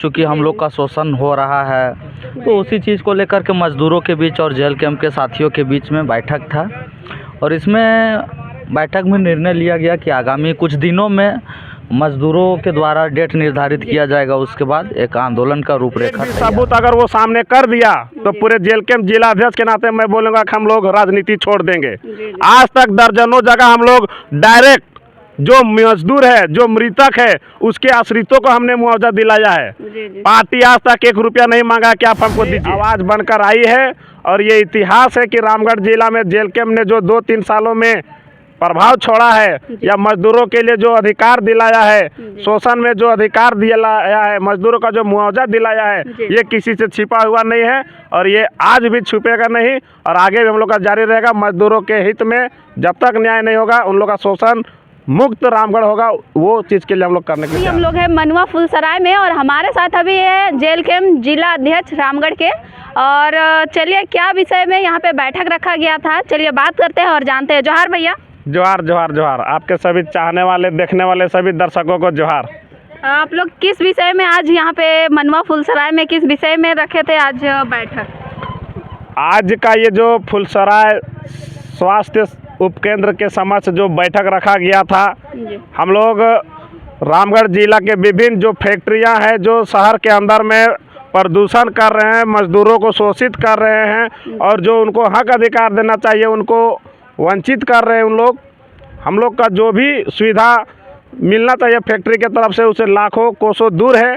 चूँकि हम लोग का शोषण हो रहा है, तो उसी चीज़ को लेकर के मज़दूरों के बीच और जेल कैंप के साथियों के बीच में बैठक था। और इसमें बैठक में निर्णय लिया गया कि आगामी कुछ दिनों में मज़दूरों के द्वारा डेट निर्धारित किया जाएगा, उसके बाद एक आंदोलन का रूपरेखा सबूत अगर वो सामने कर दिया तो पूरे जेल कैंप जिला अध्यक्ष के नाते मैं बोलूँगा कि हम लोग राजनीति छोड़ देंगे। आज तक दर्जनों जगह हम लोग डायरेक्ट जो मजदूर है, जो मृतक है, उसके आश्रितों को हमने मुआवजा दिलाया है। पार्टी आज तक 1 रुपया नहीं मांगा कि आप हमको दीजिए। आवाज़ बनकर आई है और ये इतिहास है कि रामगढ़ जिला में जेल कैंप ने जो 2-3 सालों में प्रभाव छोड़ा है या मजदूरों के लिए जो अधिकार दिलाया है, शोषण में जो अधिकार दिलाया है, मजदूरों का जो मुआवजा दिलाया है, ये किसी से छिपा हुआ नहीं है और ये आज भी छुपेगा नहीं और आगे भी हम लोग का जारी रहेगा। मजदूरों के हित में जब तक न्याय नहीं होगा, उन लोग का शोषण मुक्त रामगढ़ होगा, वो चीज़ के लिए हम लोग करने के लिए हम लोग हैं मनुआ फुलसराय में और हमारे साथ अभी है जेल कैंप जिला अध्यक्ष रामगढ़ के। और चलिए क्या विषय में यहाँ पे बैठक रखा गया था, चलिए बात करते हैं और जानते हैं। जोहार भैया। जोहार जोहार जोहार। आपके सभी चाहने वाले, देखने वाले सभी दर्शकों को जोहार। आप लोग किस विषय में आज यहाँ पे मनुआ फुलसराय में किस विषय में रखे थे आज बैठक? आज का ये जो फुलसराय स्वास्थ्य उपकेंद्र के समक्ष जो बैठक रखा गया था, हम लोग रामगढ़ जिला के विभिन्न जो फैक्ट्रियां हैं जो शहर के अंदर में प्रदूषण कर रहे हैं, मजदूरों को शोषित कर रहे हैं और जो उनको हक अधिकार देना चाहिए उनको वंचित कर रहे हैं उन लोग। हम लोग का जो भी सुविधा मिलना चाहिए फैक्ट्री के तरफ से, उसे लाखों कोसों दूर है।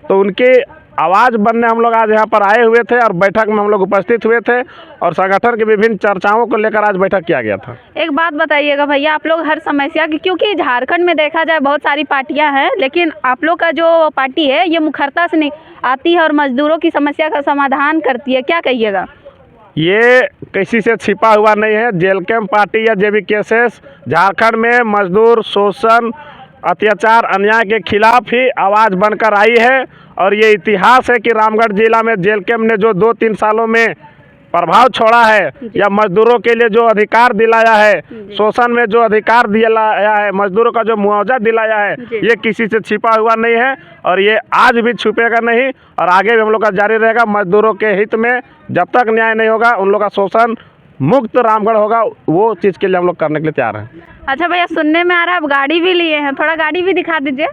तो उनकी आवाज़ बनने हम लोग आज यहाँ पर आए हुए थे और बैठक में हम लोग उपस्थित हुए थे और संगठन की विभिन्न चर्चाओं को लेकर आज बैठक किया गया था। एक बात बताइएगा भैया, आप लोग हर समस्या की, क्योंकि झारखंड में देखा जाए बहुत सारी पार्टियां हैं, लेकिन आप लोग का जो पार्टी है ये मुखरता से नहीं आती है और मजदूरों की समस्या का समाधान करती है, क्या कहिएगा? ये किसी से छिपा हुआ नहीं है। जेल कैंप पार्टी या जेबी केसेस झारखंड में मजदूर शोषण, अत्याचार, अन्याय के खिलाफ ही आवाज़ बनकर आई है और ये इतिहास है कि रामगढ़ जिला में जेल कैंप ने जो 2-3 सालों में प्रभाव छोड़ा है या मजदूरों के लिए जो अधिकार दिलाया है, शोषण में जो अधिकार दिलाया है, मजदूरों का जो मुआवजा दिलाया है, ये किसी से छिपा हुआ नहीं है और ये आज भी छुपेगा नहीं और आगे भी हम लोग का जारी रहेगा। मजदूरों के हित में जब तक न्याय नहीं होगा, उन लोग का शोषण मुक्त रामगढ़ होगा, वो चीज़ के लिए हम लोग करने के लिए तैयार हैं। अच्छा भैया, सुनने में आ रहा है आप गाड़ी भी लिए हैं, थोड़ा गाड़ी भी दिखा दीजिए।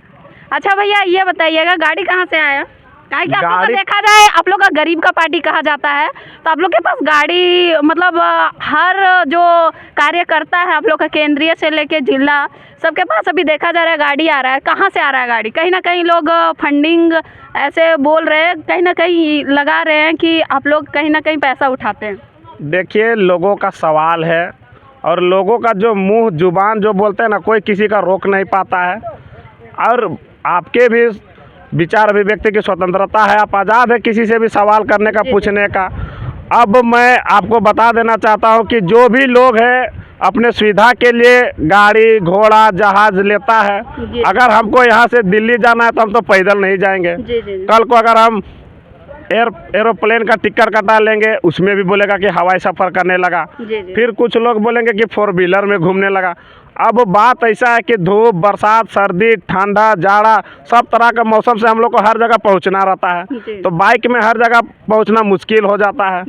अच्छा भैया ये बताइएगा गाड़ी कहाँ से आया? काहे कि आप लोग का देखा जाए, आप लोग का गरीब का पार्टी कहा जाता है, तो आप लोग के पास गाड़ी मतलब हर जो कार्यकर्ता है आप लोग का केंद्रीय से लेके जिला, सबके पास अभी देखा जा रहा है गाड़ी आ रहा है। कहाँ से आ रहा है गाड़ी? कहीं ना कहीं लोग फंडिंग ऐसे बोल रहे हैं, कहीं ना कहीं लगा रहे हैं कि आप लोग कहीं ना कहीं पैसा उठाते हैं। देखिए, लोगों का सवाल है और लोगों का जो मुंह जुबान जो बोलते हैं ना, कोई किसी का रोक नहीं पाता है और आपके भी विचार अभिव्यक्ति की स्वतंत्रता है, आप आज़ाद है किसी से भी सवाल करने का, पूछने का। अब मैं आपको बता देना चाहता हूं कि जो भी लोग हैं अपने सुविधा के लिए गाड़ी घोड़ा जहाज़ लेता है, अगर हमको यहाँ से दिल्ली जाना है तो हम तो पैदल नहीं जाएंगे। कल को अगर हम एरोप्लेन का टिकट कटा लेंगे, उसमें भी बोलेगा कि हवाई सफ़र करने लगा। फिर कुछ लोग बोलेंगे कि 4 व्हीलर में घूमने लगा। अब बात ऐसा है कि धूप, बरसात, सर्दी, ठंडा, जाड़ा, सब तरह का मौसम से हम लोग को हर जगह पहुंचना रहता है, तो बाइक में हर जगह पहुंचना मुश्किल हो जाता है।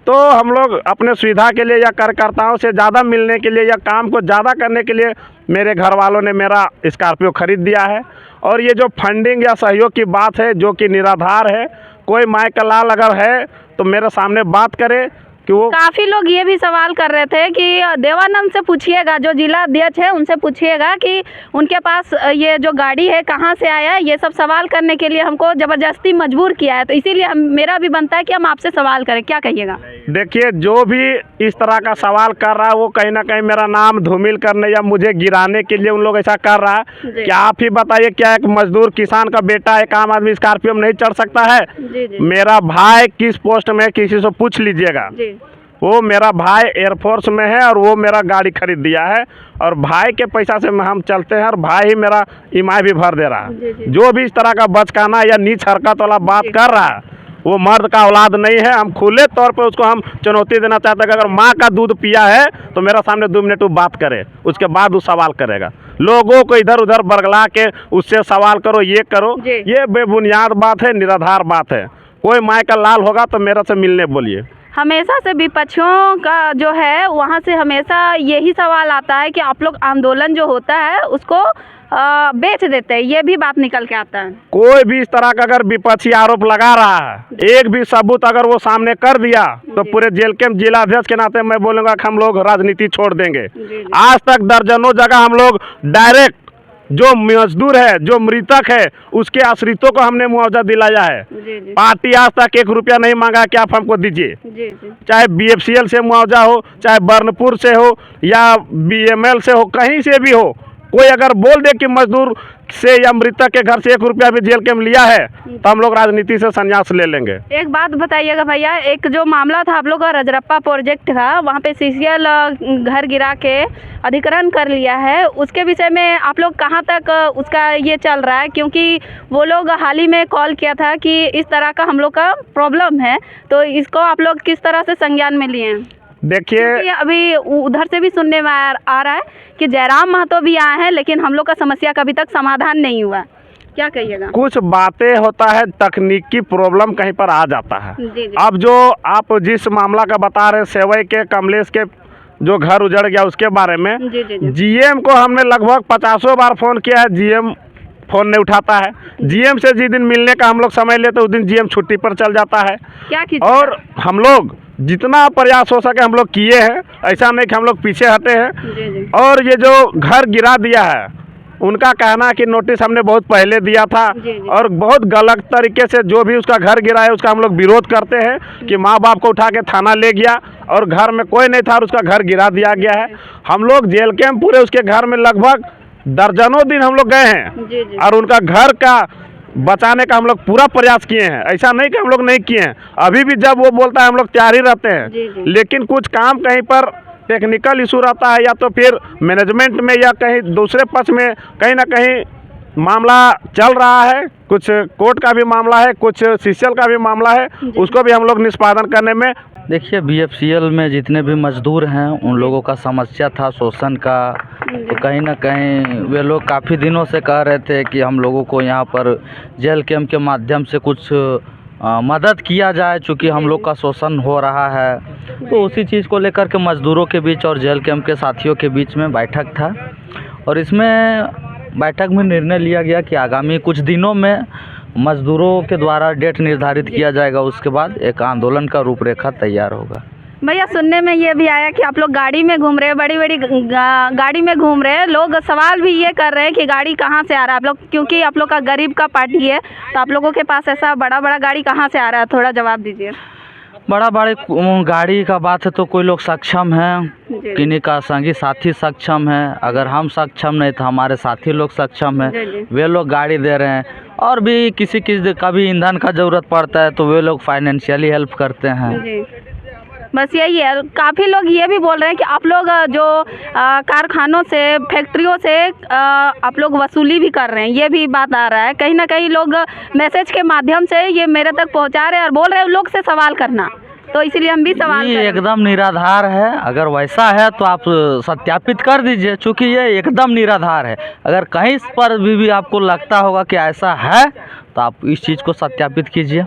तो हम लोग अपने सुविधा के लिए या कार्यकर्ताओं से ज़्यादा मिलने के लिए या काम को ज़्यादा करने के लिए मेरे घर वालों ने मेरा स्कॉर्पियो खरीद दिया है। और ये जो फंडिंग या सहयोग की बात है जो कि निराधार है, कोई माय का लाल अगर है तो मेरे सामने बात करे कि वो। काफ़ी लोग ये भी सवाल कर रहे थे कि देवानंद से पूछिएगा, जो जिला अध्यक्ष है उनसे पूछिएगा कि उनके पास ये जो गाड़ी है कहाँ से आया, ये सब सवाल करने के लिए हमको ज़बरदस्ती मजबूर किया है, तो इसीलिए मेरा भी बनता है कि हम आपसे सवाल करें, क्या कहिएगा? देखिए, जो भी इस तरह का सवाल कर रहा है वो कहीं ना कहीं मेरा नाम धूमिल करने या मुझे गिराने के लिए उन लोग ऐसा कर रहा है। क्या आप ही बताइए, क्या एक मजदूर किसान का बेटा, एक आम आदमी स्कॉर्पियो में नहीं चढ़ सकता है? मेरा भाई किस पोस्ट में है किसी से पूछ लीजिएगा। वो मेरा भाई एयरफोर्स में है और वो मेरा गाड़ी खरीद दिया है और भाई के पैसा से हम चलते हैं और भाई ही मेरा ईएमआई भी भर दे रहा है। जो भी इस तरह का बचकाना या नीच हरकत वाला बात कर रहा है वो मर्द का औलाद नहीं है। हम खुले तौर पे उसको हम चुनौती देना चाहते हैं कि अगर माँ का दूध पिया है तो मेरा सामने 2 मिनट वो बात करे, उसके बाद वो सवाल करेगा। लोगों को इधर उधर बरगला के उससे सवाल करो, ये करो, जी। ये बेबुनियाद बात है, निराधार बात है। कोई माय का लाल होगा तो मेरे से मिलने बोलिए। हमेशा से विपक्षियों का जो है वहाँ से हमेशा यही सवाल आता है कि आप लोग आंदोलन जो होता है उसको बेच देते हैं, ये भी बात निकल के आता है। कोई भी इस तरह का अगर विपक्षी आरोप लगा रहा है, एक भी सबूत अगर वो सामने कर दिया तो पूरे जेल के जिला अध्यक्ष के नाते मैं बोलूँगा कि हम लोग राजनीति छोड़ देंगे। आज तक दर्जनों जगह हम लोग डायरेक्ट जो मजदूर है, जो मृतक है, उसके आश्रितों को हमने मुआवजा दिलाया है। पार्टी आज तक 1 रुपया नहीं मांगा कि आप हमको दीजिए। चाहे BFCL से मुआवजा हो, चाहे बर्नपुर से हो या BML से हो, कहीं से भी हो, कोई अगर बोल दे कि मजदूर से या मृतक के घर से 1 रुपया भी जेल के में लिया है तो हम लोग राजनीति से संन्यास ले लेंगे। एक बात बताइएगा भैया, एक जो मामला था आप लोग का रजरप्पा प्रोजेक्ट का, वहाँ पे CCL घर गिरा के अधिग्रहण कर लिया है, उसके विषय में आप लोग कहाँ तक उसका ये चल रहा है? क्योंकि वो लोग हाल ही में कॉल किया था कि इस तरह का हम लोग का प्रॉब्लम है, तो इसको आप लोग किस तरह से संज्ञान में लिए हैं? देखिए, अभी उधर से भी सुनने में आ रहा है कि जयराम महतो भी आए हैं, लेकिन हम लोग का समस्या का अभी तक समाधान नहीं हुआ। क्या कहिएगा? कुछ बातें होता है, तकनीकी प्रॉब्लम कहीं पर आ जाता है। जी। अब जो आप जिस मामला का बता रहे, सेवई के कमलेश के जो घर उजड़ गया उसके बारे में, जी। GM को हमने लगभग 50 बार फ़ोन किया है, GM फ़ोन नहीं उठाता है। GM से जिस दिन मिलने का हम लोग समय लेते उस दिन GM छुट्टी पर चल जाता है। क्या कीजिए? और हम लोग जितना प्रयास हो सके हम लोग किए हैं, ऐसा नहीं कि हम लोग पीछे हटे हैं। जी। और ये जो घर गिरा दिया है, उनका कहना है कि नोटिस हमने बहुत पहले दिया था जी। और बहुत गलत तरीके से जो भी उसका घर गिरा है उसका हम लोग विरोध करते हैं कि माँ बाप को उठा के थाना ले गया और घर में कोई नहीं था और उसका घर गिरा दिया गया है। हम लोग जेल कैंप पूरे उसके घर में लगभग दर्जनों दिन हम लोग गए हैं जी। और उनका घर का बचाने का हम लोग पूरा प्रयास किए हैं। ऐसा नहीं कि हम लोग नहीं किए हैं, अभी भी जब वो बोलता है हम लोग तैयार ही रहते हैं। जी। लेकिन कुछ काम कहीं पर टेक्निकल इशू रहता है या तो फिर मैनेजमेंट में या कहीं दूसरे पक्ष में कहीं ना कहीं मामला चल रहा है। कुछ कोर्ट का भी मामला है, कुछ CCL का भी मामला है, उसको भी हम लोग निष्पादन करने में। देखिए, BFCL में जितने भी मजदूर हैं उन लोगों का समस्या था शोषण का, तो कहीं ना कहीं वे लोग काफ़ी दिनों से कह रहे थे कि हम लोगों को यहाँ पर जेल कैंप के माध्यम से कुछ मदद किया जाए, चूँकि हम लोग का शोषण हो रहा है। तो उसी चीज़ को लेकर के मज़दूरों के बीच और जेल कैंप के साथियों के बीच में बैठक था और इसमें बैठक में निर्णय लिया गया कि आगामी कुछ दिनों में मज़दूरों के द्वारा डेट निर्धारित किया जाएगा, उसके बाद एक आंदोलन का रूपरेखा तैयार होगा। भैया, सुनने में ये भी आया कि आप लोग गाड़ी में घूम रहे हैं, बड़ी बड़ी गाड़ी में घूम रहे हैं। लोग सवाल भी ये कर रहे हैं कि गाड़ी कहाँ से आ रहा है आप लोग, क्योंकि आप लोग का गरीब का पार्टी है, तो आप लोगों के पास ऐसा बड़ा बड़ा गाड़ी कहाँ से आ रहा है? थोड़ा जवाब दीजिए। बड़ा गाड़ी का बात है तो कोई लोग सक्षम हैं, किन्हीं का संगी साथी सक्षम है। अगर हम सक्षम नहीं तो हमारे साथी लोग सक्षम हैं, वे लोग गाड़ी दे रहे हैं। और भी किसी का भी ईंधन का ज़रूरत पड़ता है तो वे लोग फाइनेंशियली हेल्प करते हैं। जी, बस यही है। काफ़ी लोग ये भी बोल रहे हैं कि आप लोग जो कारखानों से, फैक्ट्रियों से आप लोग वसूली भी कर रहे हैं, ये भी बात आ रहा है। कहीं ना कहीं लोग मैसेज के माध्यम से ये मेरे तक पहुंचा रहे हैं और बोल रहे हैं लोग से सवाल करना, तो इसीलिए हम भी सवाल ये करें। एकदम निराधार है। अगर वैसा है तो आप सत्यापित कर दीजिए, चूँकि ये एकदम निराधार है। अगर कहीं पर भी आपको लगता होगा कि ऐसा है तो आप इस चीज़ को सत्यापित कीजिए।